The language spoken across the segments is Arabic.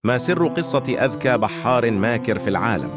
ما سر قصة أذكى بحار ماكر في العالم؟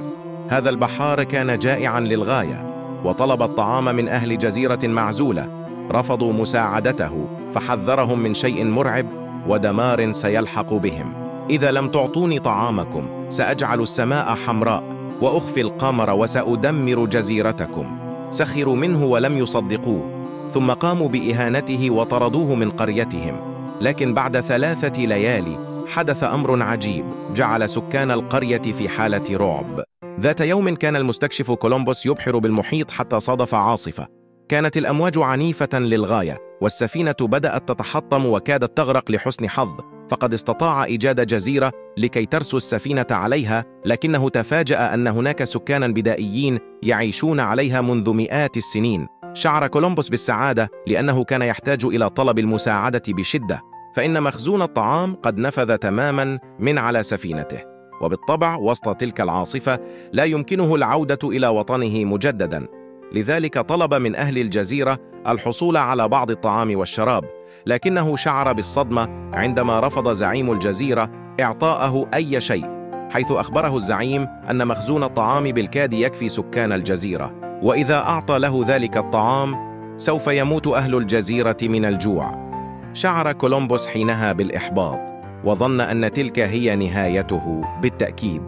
هذا البحار كان جائعا للغاية، وطلب الطعام من أهل جزيرة معزولة. رفضوا مساعدته، فحذرهم من شيء مرعب ودمار سيلحق بهم. إذا لم تعطوني طعامكم سأجعل السماء حمراء وأخفي القمر وسأدمر جزيرتكم. سخروا منه ولم يصدقوه، ثم قاموا بإهانته وطردوه من قريتهم. لكن بعد 3 ليالي حدث أمر عجيب جعل سكان القرية في حالة رعب. ذات يوم كان المستكشف كولومبوس يبحر بالمحيط حتى صادف عاصفة. كانت الأمواج عنيفة للغاية، والسفينة بدأت تتحطم وكادت تغرق لحسن حظ، فقد استطاع إيجاد جزيرة لكي ترسو السفينة عليها، لكنه تفاجأ أن هناك سكانا بدائيين يعيشون عليها منذ مئات السنين. شعر كولومبوس بالسعادة لأنه كان يحتاج إلى طلب المساعدة بشدة، فإن مخزون الطعام قد نفذ تماما من على سفينته، وبالطبع وسط تلك العاصفة لا يمكنه العودة إلى وطنه مجددا. لذلك طلب من أهل الجزيرة الحصول على بعض الطعام والشراب، لكنه شعر بالصدمة عندما رفض زعيم الجزيرة إعطاءه أي شيء، حيث أخبره الزعيم أن مخزون الطعام بالكاد يكفي سكان الجزيرة، وإذا أعطى له ذلك الطعام سوف يموت أهل الجزيرة من الجوع. شعر كولومبوس حينها بالإحباط، وظن أن تلك هي نهايته بالتأكيد.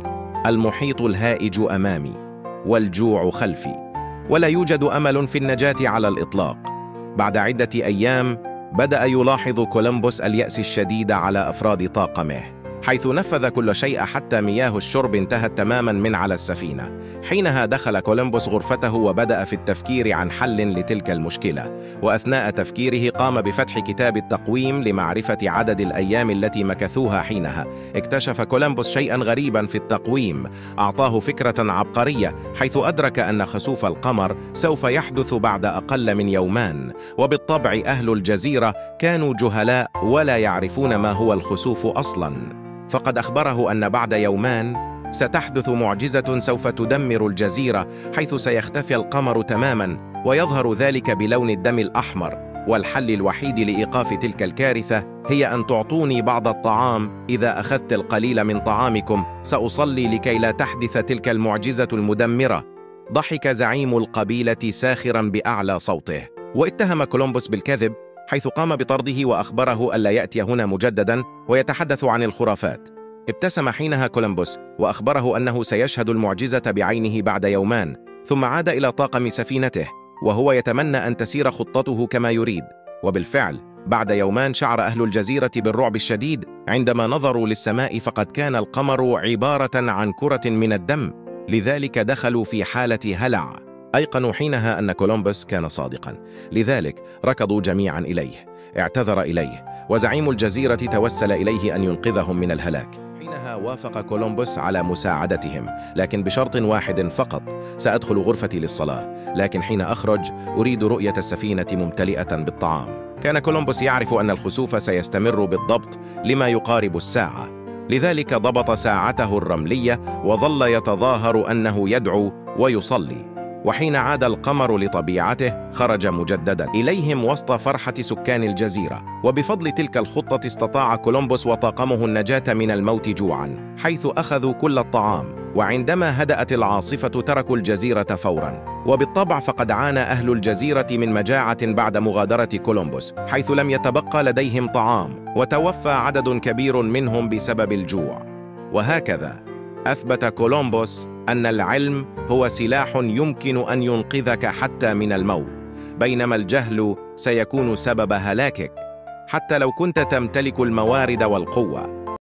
المحيط الهائج أمامي، والجوع خلفي، ولا يوجد أمل في النجاة على الإطلاق. بعد عدة أيام بدأ يلاحظ كولومبوس اليأس الشديد على أفراد طاقمه، حيث نفذ كل شيء حتى مياه الشرب انتهت تماما من على السفينة. حينها دخل كولومبوس غرفته وبدأ في التفكير عن حل لتلك المشكلة، وأثناء تفكيره قام بفتح كتاب التقويم لمعرفة عدد الأيام التي مكثوها. حينها اكتشف كولومبوس شيئا غريبا في التقويم أعطاه فكرة عبقرية، حيث أدرك أن خسوف القمر سوف يحدث بعد أقل من يومان. وبالطبع أهل الجزيرة كانوا جهلاء ولا يعرفون ما هو الخسوف أصلا، فقد أخبره أن بعد يومان ستحدث معجزة سوف تدمر الجزيرة، حيث سيختفي القمر تماما ويظهر ذلك بلون الدم الأحمر. والحل الوحيد لإيقاف تلك الكارثة هي أن تعطوني بعض الطعام. إذا أخذت القليل من طعامكم سأصلي لكي لا تحدث تلك المعجزة المدمرة. ضحك زعيم القبيلة ساخرا بأعلى صوته، واتهم كولومبوس بالكذب، حيث قام بطرده وأخبره ألا يأتي هنا مجددا ويتحدث عن الخرافات. ابتسم حينها كولومبوس وأخبره أنه سيشهد المعجزة بعينه بعد يومان، ثم عاد إلى طاقم سفينته وهو يتمنى أن تسير خطته كما يريد. وبالفعل بعد يومان شعر أهل الجزيرة بالرعب الشديد عندما نظروا للسماء، فقد كان القمر عبارة عن كرة من الدم. لذلك دخلوا في حالة هلع. أيقنوا حينها أن كولومبوس كان صادقا، لذلك ركضوا جميعا إليه. اعتذر إليه، وزعيم الجزيرة توسل إليه أن ينقذهم من الهلاك. حينها وافق كولومبوس على مساعدتهم، لكن بشرط واحد فقط: سأدخل غرفتي للصلاة، لكن حين أخرج أريد رؤية السفينة ممتلئة بالطعام. كان كولومبوس يعرف أن الخسوف سيستمر بالضبط لما يقارب الساعة، لذلك ضبط ساعته الرملية وظل يتظاهر أنه يدعو ويصلي. وحين عاد القمر لطبيعته خرج مجددا إليهم وسط فرحة سكان الجزيرة. وبفضل تلك الخطة استطاع كولومبوس وطاقمه النجاة من الموت جوعا، حيث أخذوا كل الطعام. وعندما هدأت العاصفة تركوا الجزيرة فورا. وبالطبع فقد عانى أهل الجزيرة من مجاعة بعد مغادرة كولومبوس، حيث لم يتبقى لديهم طعام، وتوفى عدد كبير منهم بسبب الجوع. وهكذا أثبت كولومبوس أن العلم هو سلاح يمكن أن ينقذك حتى من الموت، بينما الجهل سيكون سبب هلاكك حتى لو كنت تمتلك الموارد والقوة.